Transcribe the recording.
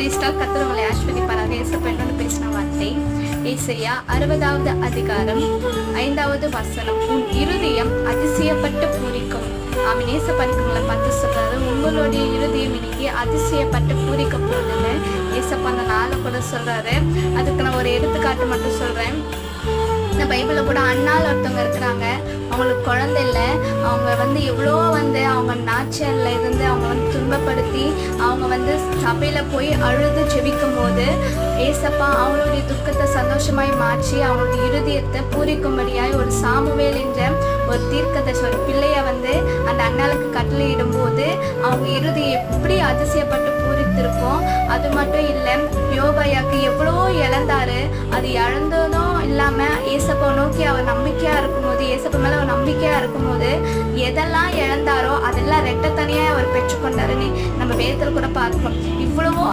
Crysta கர்த்தர் உங்களை ஆசீர்வதிப்பாராக. இயேசுப்பெண்ணோடு பேசின வார்த்தை ஏசாயா 60வது அதிகாரம் 5வது வசனம். உன் இருதயம் அதிசயப்பட்டு பூரிக்கும். ஆமீன். ஏசப்பாக்கு உங்களை பார்த்து சொல்றாரு, உங்களுடைய இருதயம் இன்னைக்கு அதிசயப்பட்டு பூரிக்க போகுதுன்னு ஏசப்பா அந்த நாளை கூட சொல்றாரு. அதுக்கு நான் ஒரு எடுத்துக்காட்டு மட்டும் சொல்றேன். இந்த பைபிளில் கூட அண்ணால் ஒருத்தவங்க இருக்கிறாங்க, அவங்களுக்கு குழந்தை இல்லை. அவங்க எவ்வளோ அவங்க நாச்சல்ல இருந்து அவங்க துன்பப்படுத்தி அவங்க சபையில் போய் அழுது ஜெபிக்கும் போது ஏசப்பா அவங்களுடைய துக்கத்தை சந்தோஷமாய் மாற்றி அவங்களுடைய இருதயத்தை பூரிக்கும்படியாய் ஒரு சாமுவேல் என்ற ஒரு தீர்க்கதரிசி ஒரு பிள்ளைய அந்த அண்ணாளுக்கு கட்டளையிடும் போது அவங்க இருதயம் எப்படி அதிசயப்பட்டு பூரித்திருப்போம். அது மட்டும் இல்லை, யோபாயாக்கு எவ்வளோ இழந்தாரு. அது இழந்ததும் இல்லாமல் ஏசப்பா நோக்கி அவர் நம்பிக்கையாக இருக்கும்போது, ஏசப்பா மேலே அவர் நம்பிக்கையாக இருக்கும்போது எதெல்லாம் இழந்தாரோ அதெல்லாம் ரெட்டத்தனியாக அவர் பெற்றுக்கொண்டாருன்னு நம்ம வேதத்தில் கூட பார்க்கணும். இவ்வளவோ